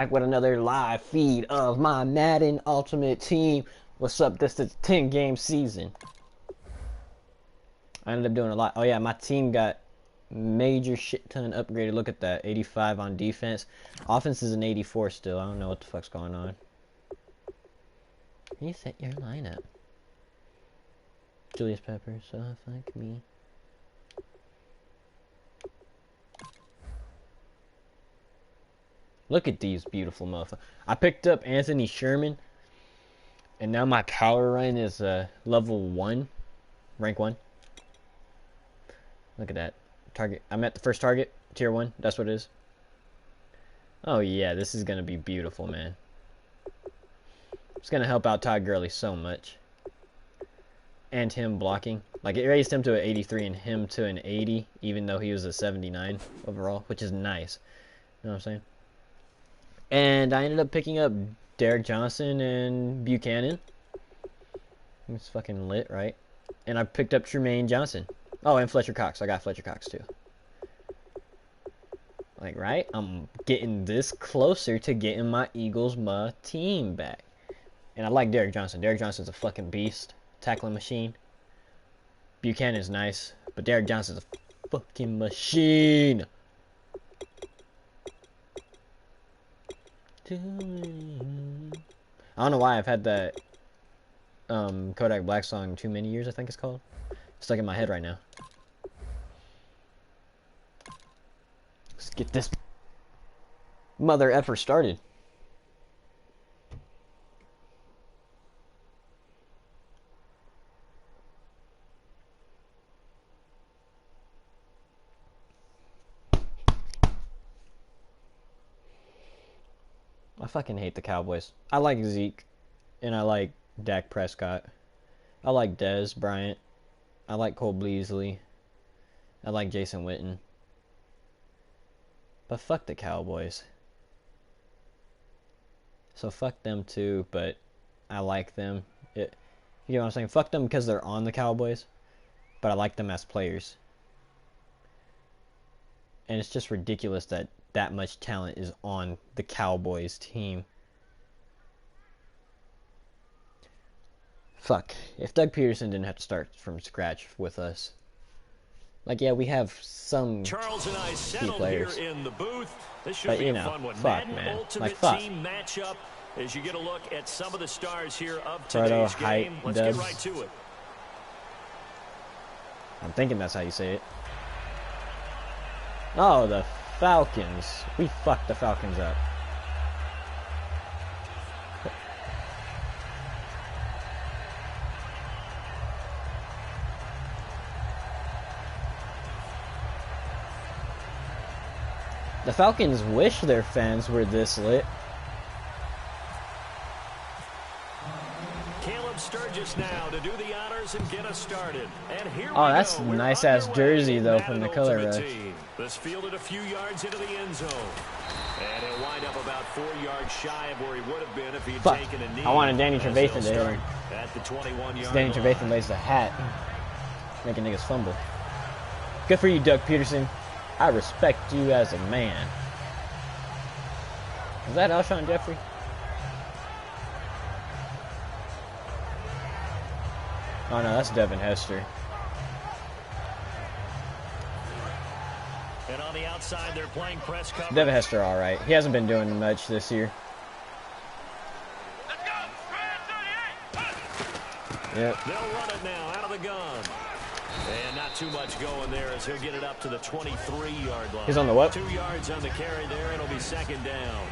Back with another live feed of my Madden Ultimate Team. What's up? This is a 10-game season. I ended up doing a lot. Oh yeah, my team got major shit ton upgraded. Look at that, 85 on defense. Offense is an 84 still. I don't know what the fuck's going on. Can you set your lineup? Julius Peppers, so fuck me. Look at these beautiful motherfuckers. I picked up Anthony Sherman, and now my power run is level 1, rank 1. Look at that. Target. I'm at the first target, tier 1. That's what it is. Oh yeah, this is gonna be beautiful, man. It's gonna help out Todd Gurley so much. And him blocking. Like, it raised him to an 83 and him to an 80, even though he was a 79 overall, which is nice. You know what I'm saying? And I ended up picking up Derek Johnson and Buchanan. It's fucking lit, right? And I picked up Tremaine Johnson. Oh, and Fletcher Cox. I got Fletcher Cox, too. Like, right? I'm getting this closer to getting my Eagles, my team back. And I like Derek Johnson. Derek Johnson's a fucking beast. Tackling machine. Buchanan's nice. But Derek Johnson's a fucking machine. I don't know why I've had that Kodak Black song Too Many Years, I think it's called. It's stuck in my head right now. Let's get this mother effer started. I fucking hate the Cowboys. I like Zeke, and I like Dak Prescott. I like Dez Bryant. I like Cole Beasley. I like Jason Witten. But fuck the Cowboys. So fuck them too, but I like them. You know what I'm saying? Fuck them because they're on the Cowboys, but I like them as players. And it's just ridiculous that that much talent is on the Cowboys team. Fuck. If Doug Peterson didn't have to start from scratch with us. Like, yeah, we have some Charles and I key players. Here in the booth. This should but, be you a know, fun one. fuck, Madden man. Ultimate Like, fuck. Team matchup as you get a look at some of the stars here of Proto today's height game. Let's dubs. get right to it. I'm thinking that's how you say it. Oh, the Falcons. We fucked the Falcons up. The Falcons wish their fans were this lit. Sturgis now to do the honors and get us started. And here oh, we that's go. a nice ass jersey though from the color rush. This fielded a few yards into the end zone. And he'll wind up about 4 yards shy of where he would have been if he'd taken a knee. I wanted Danny Trevathan to hit him. At the 21-yard Danny Trevathan lays the hat, making niggas fumble. Good for you, Doug Peterson. I respect you as a man. Is that Alshon Jeffrey? Oh no, that's Devin Hester. And on the outside, they're playing press coverage. Devin Hester, all right. He hasn't been doing much this year. Let's go. Yep. They'll run it now out of the gun. And not too much going there as he'll get it up to the 23-yard line. He's on the what? 2 yards on the carry there. It'll be second down.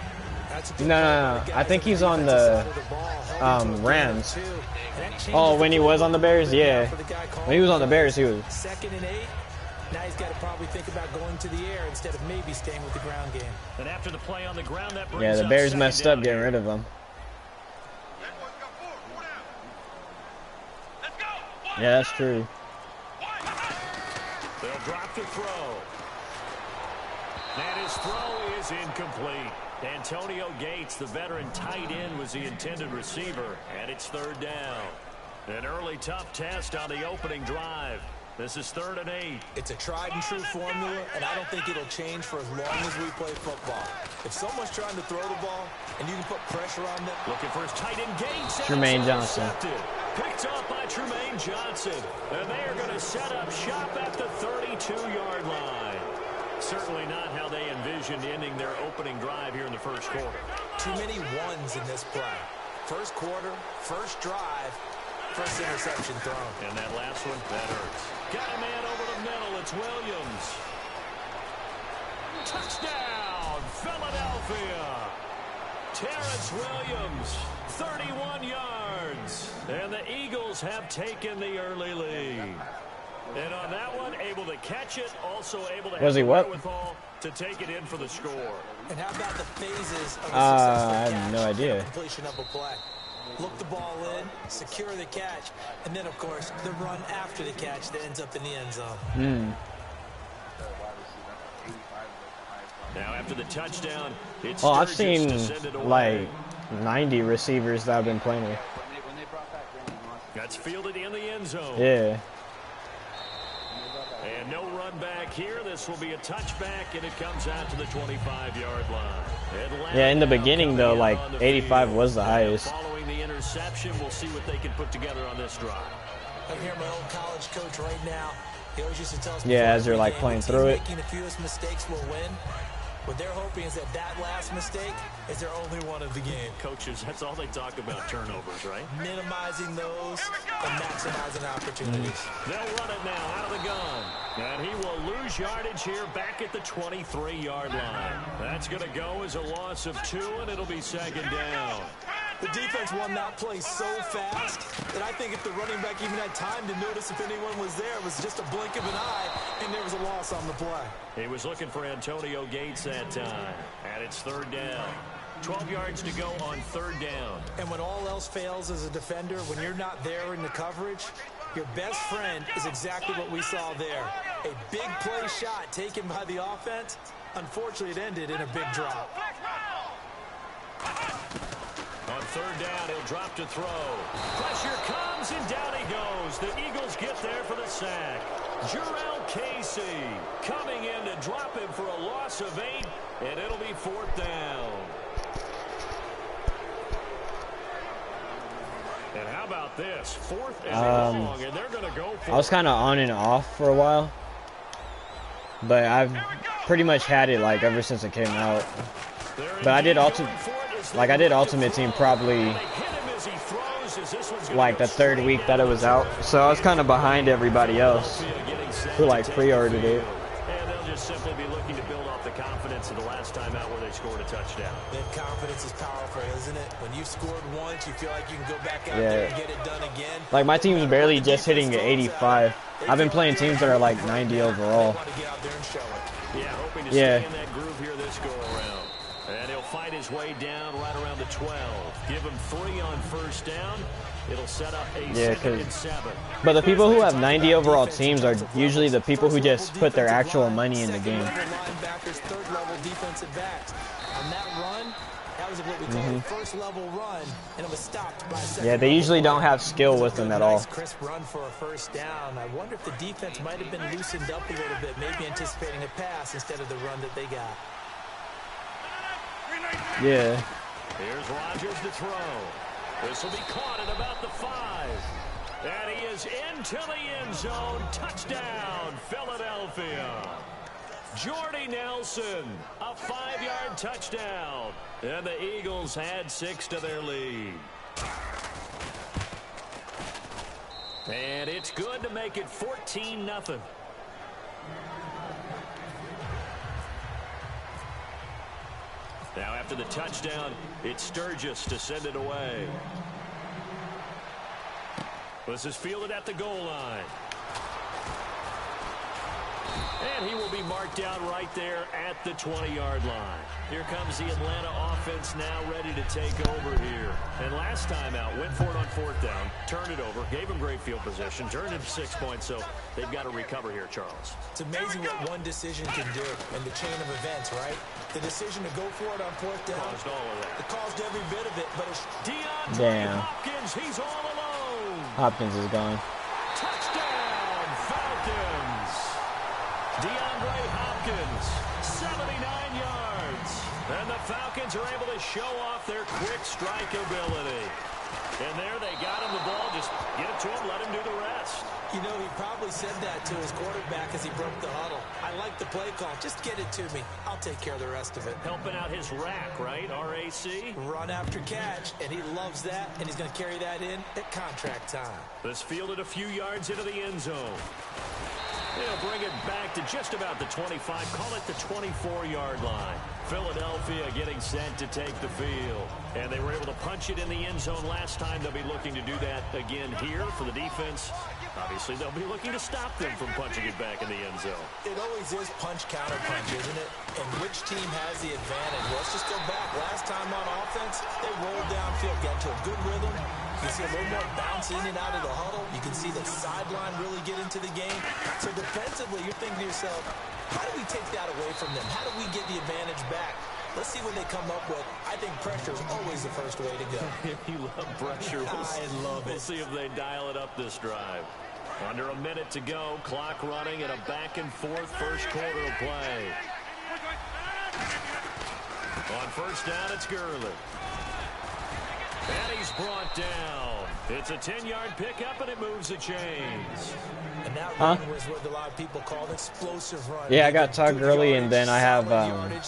No. I think he's on the Rams. Oh, when he was on the Bears? Yeah. When he was on the Bears, he was. 2nd and 8. Now he's got to probably think about going to the air instead of maybe staying with the ground game. And after the play on the ground, that brings yeah, the Bears messed up getting rid of him. Yeah, that's true. They'll drop the throw. And his throw is incomplete. Antonio Gates, the veteran tight end, was the intended receiver. And it's 3rd down. An early tough test on the opening drive. This is 3rd and 8. It's a tried and true formula, and I don't think it'll change for as long as we play football. If someone's trying to throw the ball and you can put pressure on them. Looking for his tight end Gates. Tremaine Johnson. Picked up by Tremaine Johnson. And they are going to set up shop at the 32-yard line. Certainly not how they envisioned ending their opening drive here in the first quarter. Too many ones in this play. First quarter, first drive, first interception thrown. And that last one, that hurts. Got a man over the middle. It's Williams. Touchdown, Philadelphia. Terrence Williams, 31 yards. And the Eagles have taken the early lead. And on that one, able to catch it, also able to have the wherewithal to take it in for the score. And how about the phases of I have no idea. Completion of a play. Look the ball in, secure the catch, and then, of course, the run after the catch that ends up in the end zone. Now, after the touchdown, it's I've seen like 90 receivers that I've been playing with. That's fielded in the end zone. Yeah. And no run back here. This will be a touchback, and it comes out to the 25-yard line. Yeah, in the beginning, though, like 85 was the highest. Following the interception, we'll see what they can put together on this drive. I hear my old college coach right now. He always used to tell us, yeah, as they're like playing through it. Making the fewest mistakes will win. What they're hoping is that that last mistake is their only one of the game. Coaches, that's all they talk about, turnovers, right? Minimizing those and maximizing opportunities. They'll run it now out of the gun. And he will lose yardage here back at the 23-yard line. That's going to go as a loss of 2, and it'll be 2nd down. The defense won that play so fast that I think if the running back even had time to notice if anyone was there, it was just a blink of an eye, and there was a loss on the play. He was looking for Antonio Gates that time, and it's 3rd down. 12 yards to go on 3rd down. And when all else fails as a defender, when you're not there in the coverage, your best friend is exactly what we saw there. A big play shot taken by the offense. Unfortunately, it ended in a big drop. On 3rd down, he'll drop to throw. Pressure comes, and down he goes. The Eagles get there for the sack. Jarrell Casey coming in to drop him for a loss of 8, and it'll be 4th down. And how about this? 4th and long, and they're going to go for it. I was kind of on and off for a while, but I've pretty much had it like ever since it came out. But I did Ultimate Team probably like the 3rd week that it was out, so I was kind of behind everybody else who like pre-ordered it. And they'll just simply be looking to build off the confidence of the last time out where they scored a touchdown. That confidence is powerful, isn't it? When you've scored once, you feel like you can go back out there and get it done again. Like my team's barely just hitting at 85. I've been playing teams that are like 90 overall. Yeah, hoping to stay in that groove here this go around. And he'll fight his way down right around the 12. Give him 3 on 1st down. It'll set up a 2nd and 7. But the people who have 90 overall teams are usually the people who just put their actual money in the game. Linebackers, 3rd-level defensive backs. On that run, that was what we call a first-level run, and it was stopped by a second. Yeah, they usually don't have skill with them at all. Nice crisp run for a 1st down. I wonder if the defense might have been loosened up a little bit, maybe anticipating a pass instead of the run that they got. Yeah. Here's Rodgers to throw. This will be caught at about the 5. And he is into the end zone. Touchdown, Philadelphia. Jordy Nelson, a 5-yard touchdown. And the Eagles had 6 to their lead. And it's good to make it 14-0. Now after the touchdown, it's Sturgis to send it away. This is fielded at the goal line. And he will be marked down right there at the 20-yard line. Here comes the Atlanta offense now ready to take over here. And last time out, went for it on 4th down, turned it over, gave him great field position, turned it 6 points, so they've got to recover here, Charles. It's amazing what one decision can do in the chain of events, right? The decision to go for it on 4th down. Caused all of that. It caused every bit of it, but it's DeAndre Hopkins, he's all alone. Hopkins is gone. Touchdown, Falcons. DeAndre Hopkins, 79 yards. And the Falcons are able to show off their quick strike ability. And there they got him the ball. Just get it to him, let him do the rest. You know, he probably said that to his quarterback as he broke the huddle. I like the play call. Just get it to me. I'll take care of the rest of it. Helping out his rack, right? R-A-C? Run after catch, and he loves that, and he's going to carry that in at contract time. This fielded a few yards into the end zone. They'll bring it back to just about the 25. Call it the 24-yard line. Philadelphia getting set to take the field. And they were able to punch it in the end zone last time. They'll be looking to do that again here for the defense. Obviously, they'll be looking to stop them from punching it back in the end zone. It always is punch-counter-punch, isn't it? And which team has the advantage? Let's just go back. Last time on offense, they rolled downfield, got into a good rhythm. You can see a little more bounce in and out of the huddle. You can see the sideline really get into the game. So defensively, you're thinking to yourself, how do we take that away from them? How do we get the advantage back? Let's see what they come up with. I think pressure is always the first way to go. You love pressure. I love it. We'll see if they dial it up this drive. Under a minute to go. Clock running at a back-and-forth first quarter of play. On first down, it's Gurley. And he's brought down. It's a 10-yard pickup, and it moves the chains. And that run was what a lot of people call an explosive run. Yeah, I got Todd Gurley, and then I have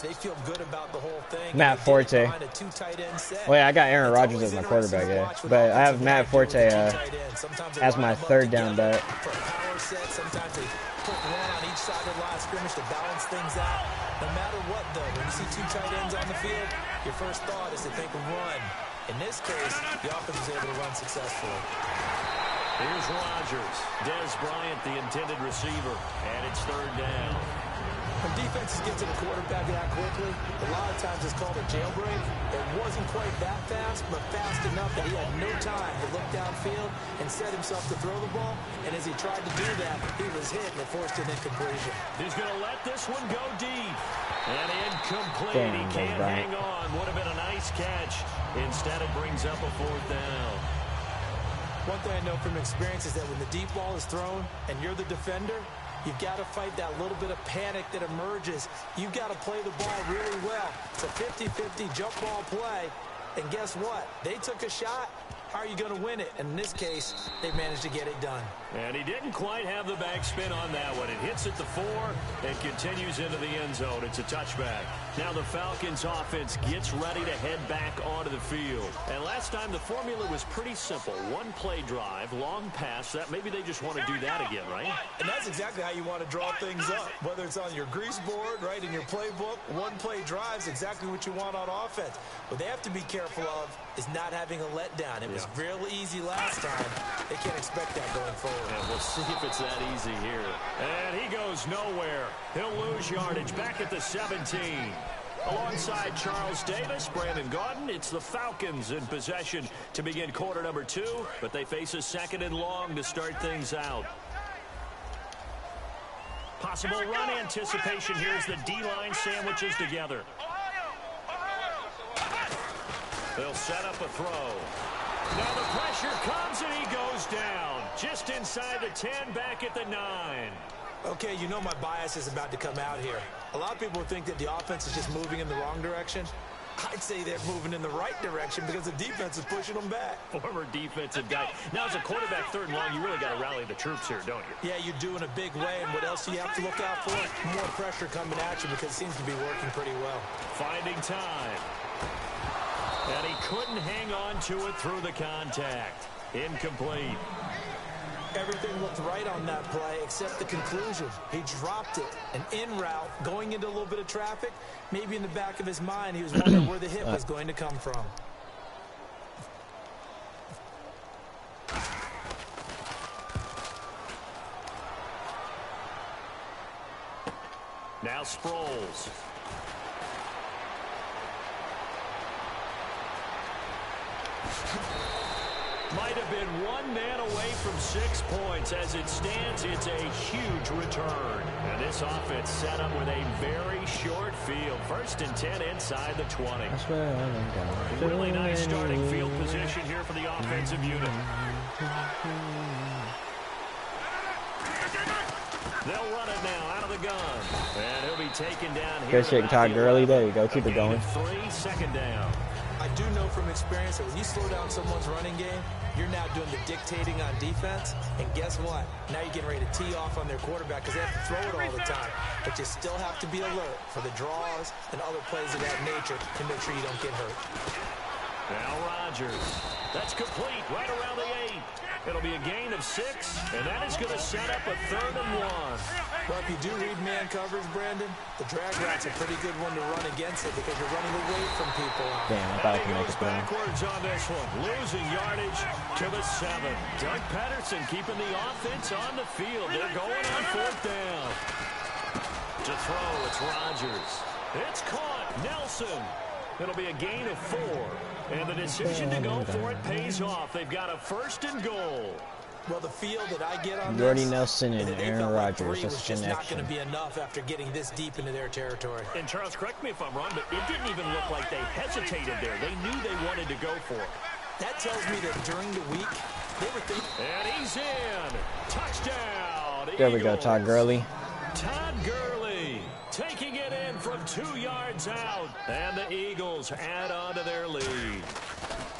they feel good about the whole thing. Matt Forte. Well, yeah, I got Aaron Rodgers as my quarterback, yeah. But I have Matt Forte as my third down back. For a power set, sometimes they put one on each side of the line of scrimmage to balance things out. No matter what, though, when you see two tight ends on the field, your first thought is to think of run. In this case, the offense was able to run successfully. Here's Rodgers. Dez Bryant, the intended receiver, and it's third down. When defenses get to the quarterback that quickly, a lot of times it's called a jailbreak. It wasn't quite that fast, but fast enough that he had no time to look downfield and set himself to throw the ball. And as he tried to do that, he was hit and it forced an incompletion. He's going to let this one go deep. And incomplete. Damn, he can't hang on. Would have been a nice catch. Instead, it brings up a fourth down. One thing I know from experience is that when the deep ball is thrown and you're the defender, you've got to fight that little bit of panic that emerges. You've got to play the ball really well. It's a 50-50 jump ball play. And guess what? They took a shot. How are you going to win it? And in this case, they managed to get it done. And he didn't quite have the backspin on that one. It hits at the 4 and continues into the end zone. It's a touchback. Now the Falcons offense gets ready to head back onto the field. And last time the formula was pretty simple. One play drive, long pass. That maybe they just want to do that again, right? And that's exactly how you want to draw things up. Whether it's on your grease board, right, in your playbook, one play drive is exactly what you want on offense. What they have to be careful of is not having a letdown. It was real easy last time. They can't expect that going forward. And we'll see if it's that easy here. And he goes nowhere. He'll lose yardage back at the 17. Alongside Charles Davis, Brandon Gaudin, it's the Falcons in possession to begin quarter number 2, but they face a second and long to start things out. Possible run anticipation here as the D-line sandwiches together. They'll set up a throw. Now the pressure comes and he goes down. Just inside the 10, back at the 9. Okay, you know my bias is about to come out here. A lot of people think that the offense is just moving in the wrong direction. I'd say they're moving in the right direction because the defense is pushing them back. Former defensive guy. Now, as a quarterback, third and long, you really got to rally the troops here, don't you? Yeah, you do in a big way. And what else do you have to look out for? More pressure coming at you because it seems to be working pretty well. Finding time. And he couldn't hang on to it through the contact. Incomplete. Everything looked right on that play except the conclusion. He dropped it. An in route, going into a little bit of traffic. Maybe in the back of his mind, he was wondering where the hit was going to come from. Now Sproles. Might have been one man away from 6 points. As it stands, it's a huge return. And this offense set up with a very short field. 1st and 10 inside the 20. That's where I'm going. Really nice starting field position here for the offensive unit. They'll run it now out of the gun. And he'll be taken down here. Good shit, Todd Gurley. There you go. Keep it going. 3, second down. I do know from experience that when you slow down someone's running game, you're now doing the dictating on defense. And guess what? Now you're getting ready to tee off on their quarterback because they have to throw it all the time. But you still have to be alert for the draws and other plays of that nature to make sure you don't get hurt. Now Rodgers. That's complete right around the 8. It'll be a gain of 6, and that is going to set up a 3rd and 1. Well, if you do read man coverage, Brandon, the drag route's a pretty good one to run against it because you're running away from people. Damn, I thought I could make goes it down. backwards on this one, losing yardage to the 7. Doug Pederson keeping the offense on the field. They're going on 4th down. To throw, it's Rodgers. It's caught. Nelson. It'll be a gain of 4. And the decision to go for it pays off. They've got a 1st and goal. Well, the feel that I get on Jordy this Nelson and is that they Aaron felt like Rodgers. 3 That's was just not going connection. to be enough after getting this deep into their territory. And Charles, correct me if I'm wrong, but it didn't even look like they hesitated there. They knew they wanted to go for it. That tells me that during the week, they were thinking. And he's in. Touchdown. There we go, Todd Gurley. Todd Gurley taking it in from 2 yards out. And the Eagles add on to their lead.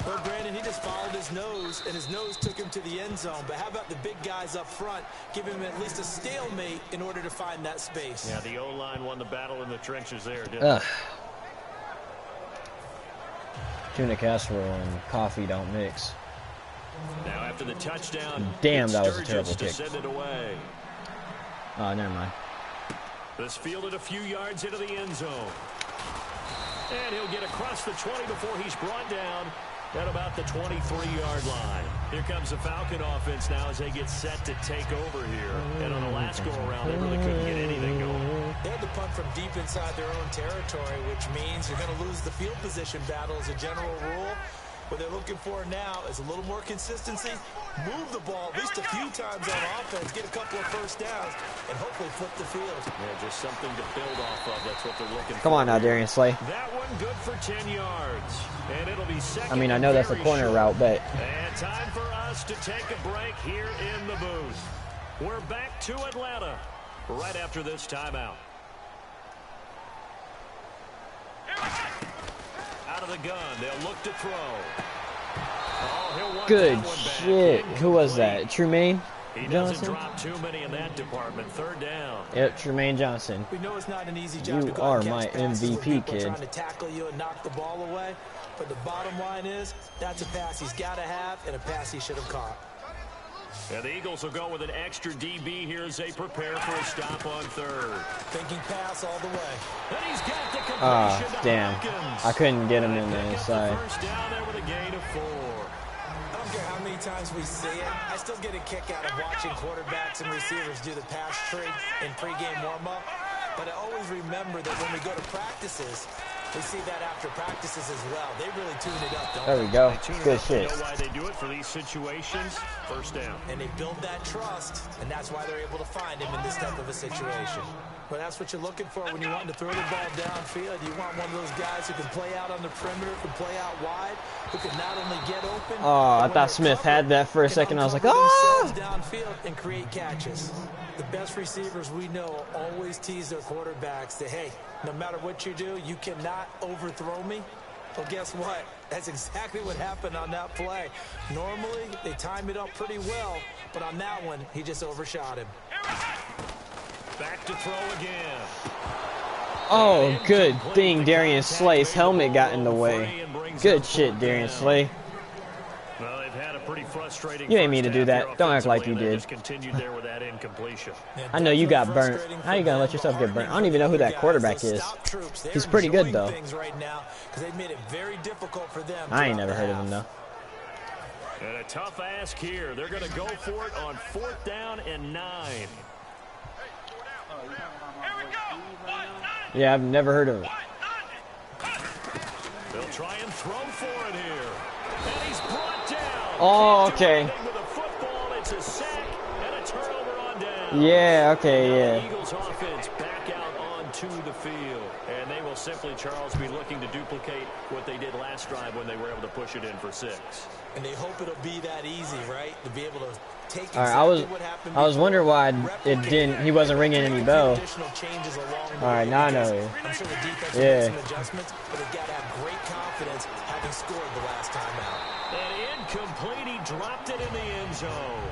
Well, Brandon, he just followed his nose, and his nose took him to the end zone. But how about the big guys up front, giving him at least a stalemate in order to find that space? Yeah, the O-line won the battle in the trenches there, didn't Ugh. Tuna casserole and coffee don't mix. Now after the touchdown, Damn, that was a Sturgis terrible to kick. send it away. Oh, never mind. This fielded a few yards into the end zone. And he'll get across the 20 before he's brought down at about the 23-yard line. Here comes the Falcon offense now as they get set to take over here. And on the last go-around, they really couldn't get anything going. They had to punt from deep inside their own territory, which means you're going to lose the field position battle as a general rule. What they're looking for now is a little more consistency, move the ball at least a few times on offense, get a couple of first downs, and hopefully flip the field. Yeah, just something to build off of. That's what they're looking for. Come on now, Darian Slay. That one good for 10 yards. And it'll be second. I mean, I know that's a corner route, but And time for us to take a break here in the booth. We're back to Atlanta right after this timeout. Out of the gun, they'll look to throw. Oh, he'll want good that one back. shit. Who was that? Trumaine He doesn't Johnson? drop too many in that department. 3rd down. Yep, Trumaine Johnson. We know it's not an easy job You to go are and catch my passes when MVP, people kid. trying to tackle you and knock the ball away. But the bottom line is, that's a pass he's got to have and a pass he should have caught. And the Eagles will go with an extra DB here as they prepare for a stop on 3rd. Thinking pass all the way. And he's got the completion Ah, to damn. Hopkins. I couldn't get him in the Pick up inside. First down there with a gain of 4. I don't care how many times we see it. I still get a kick out of watching quarterbacks and receivers do the pass tree in pregame warm-up. But I always remember that when we go to practices, we see that after practices as well. They really tune it up, don't There they? we go. They tune it Good up. They shit. know why they do it for these situations. First down. And they build that trust, and that's why they're able to find him in this type of a situation. But that's what you're looking for when you want to throw the ball downfield. You want one of those guys who can play out on the perimeter, can play out wide, who can not only get open. Oh, I but when thought they're Smith covered, had that for a can second. I was like, uncover oh! themselves downfield and create catches. The best receivers we know always tease their quarterbacks that, hey, no matter what you do, you cannot overthrow me. Well, guess what? That's exactly what happened on that play. Normally, they time it up pretty well, but on that one, he just overshot him. Back to throw again. Oh, good thing Darian Slay's helmet got in the way. Good shit, Darian Slay. Well, they've had a pretty frustrating You ain't mean to first do half that. here Don't act like offensively, you and did. they just continued there with that incompletion. I know you got burnt. How you gonna let yourself get burnt? I don't even know who that quarterback is. He's pretty good, though. I ain't never heard of him, though. And a tough ask here. They're going to go for it on 4th down and 9. Yeah, I've never heard of him. They'll try and throw for it here. And he's brought down. Oh, Can't do okay. anything with a football. It's a sack and a turnover on down. Yeah, okay, Now yeah. the Eagles offense back out on to the field. And they will simply, Charles, be looking to duplicate what they did last drive when they were able to push it in for 6. And they hope it'll be that easy, right? To be able to take Alright, I was wondering why he wasn't ringing any bell. Alright, now I know. I'm sure the defense will Yeah. make some adjustments, but they've got to have great confidence having scored the last time out. And incomplete, he dropped it in the end zone.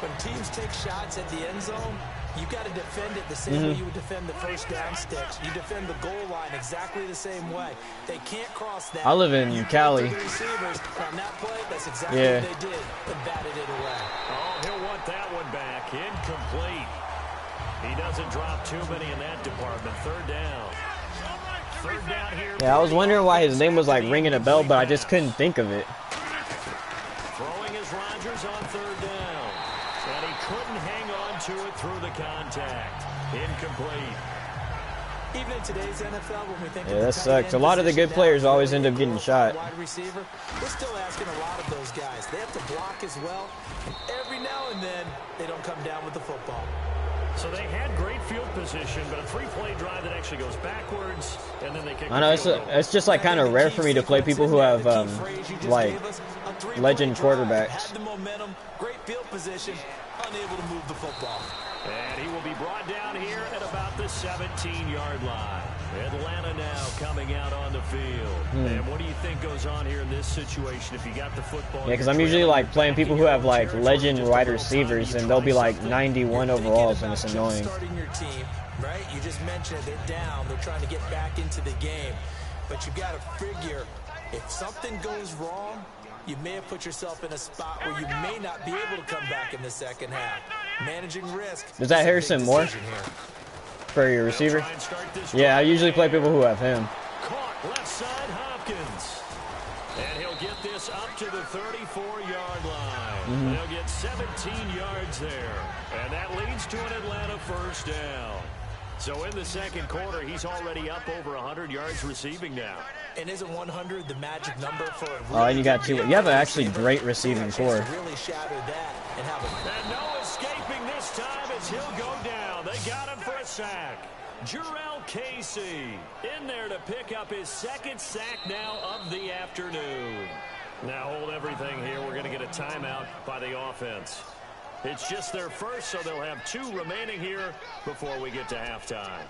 When teams take shots at the end zone, you've got to defend it the same way you would defend the first down sticks. You defend the goal line exactly the same way. They can't cross that. I live in Cali. The receivers on that play, that's exactly Yeah. what they did, and batted it away. Oh, he'll want that one back. Incomplete. He doesn't drop too many in that department. Third down. Third down here. Yeah, I was wondering why his name was like ringing a bell, but I just couldn't think of it. Throwing is Rodgers on third down. And he couldn't hang on to it through the contact. Incomplete. Even in today's NFL, when we think Yeah, of that the tight sucks. A end lot of the position good players now, always end up getting shot. wide receiver, we're still asking a lot of those guys. They have to block as well. And every now and then, they don't come down with the football. So they had great field position, but a 3-play drive that actually goes backwards, and then they kick. I know it's just like kind of rare for me to play people who have like legend quarterbacks. Had the momentum, great field position, unable to move the football. And he will be brought down here at about the 17-yard line. Atlanta now coming out on the field. And what do you think goes on here in this situation if you got the football? Yeah, because I'm usually like playing people who have like legend wide receivers, and they'll be like 91 overalls, and it's annoying. Starting your team, right? You just mentioned it. They're down. They're trying to get back into the game. But you got to figure, if something goes wrong, you may have put yourself in a spot where you may not be able to come back in the second half. Managing risk. Is that Harrison Moore for your receiver? Yeah, I usually play people who have him. Caught left side Hopkins. And he'll get this up to the 34-yard line. They'll get 17 yards there. And that leads to an Atlanta first down. So in the second quarter, he's already up over 100 yards receiving now. And isn't 100 the magic number for a Oh, and you got two. You have an actually great receiving core. really shatter that and have a... And no escaping this time as he'll go down. They got him for a sack. Jurrell Casey in there to pick up his second sack now of the afternoon. Now hold everything here. We're going to get a timeout by the offense. It's just their first, so they'll have 2 remaining here before we get to halftime.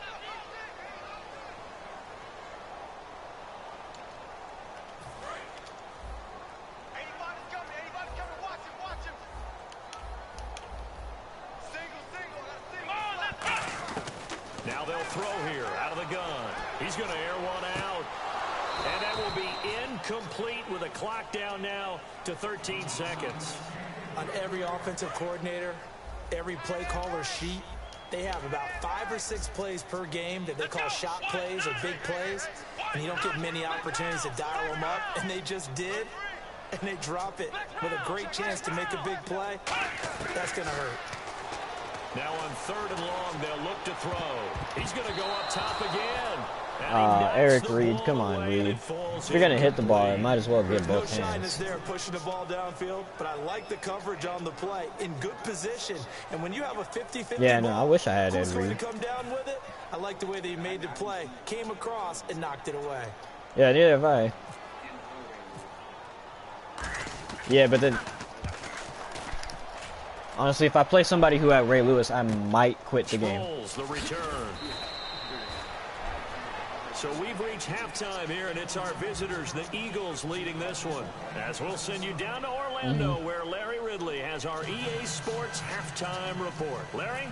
Now they'll throw here out of the gun. He's going to air one out. And that will be incomplete with a clock down now to 13 seconds. On every offensive coordinator, every play caller sheet, they have about 5 or 6 plays per game that they call shot plays or big plays, and you don't get many opportunities to dial them up, and they just did, and they drop it with a great chance to make a big play. That's going to hurt. Now on third and long, they'll look to throw. He's going to go up top again. Eric Reed, come on, Reed. If you're going to hit the ball, it might as well get both No shyness hands. there pushing the ball downfield, but I like the coverage on the play. In good position. And when you have a 50-50 Yeah, no, ball, I wish I had who's Ed going Reed. to come down with it? I like the way that he made the play. Came across and knocked it away. Yeah, neither have I. Yeah, but then... Honestly, if I play somebody who had Ray Lewis, I might quit the game. The return. So we've reached halftime here, and it's our visitors, the Eagles, leading this one. As we'll send you down to Orlando, where Larry Ridley has our EA Sports halftime report. Larry?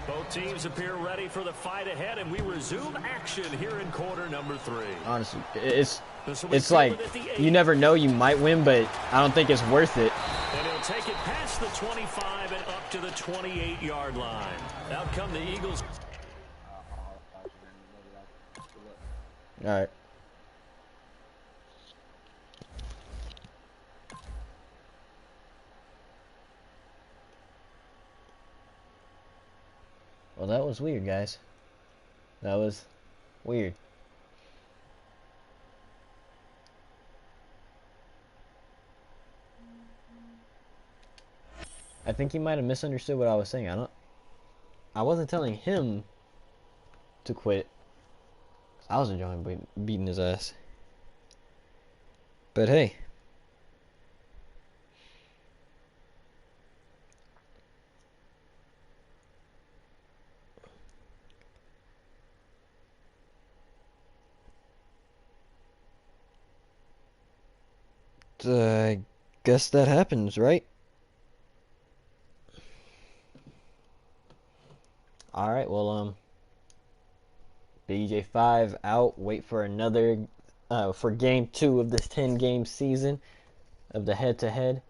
Both teams appear ready for the fight ahead, and we resume action here in quarter number 3. Honestly, it's like, you never know, you might win, but I don't think it's worth it. And he'll take it past the 25 and up to the 28-yard line. Out come the Eagles. All right. Well, that was weird, guys. That was weird. I think he might have misunderstood what I was saying. I don't. I wasn't telling him to quit. I was enjoying beating his ass. But hey. I guess that happens, right? Alright, well, BiggyJay5 out. Wait for another, for game 2 of this 10-game season of the head-to-head.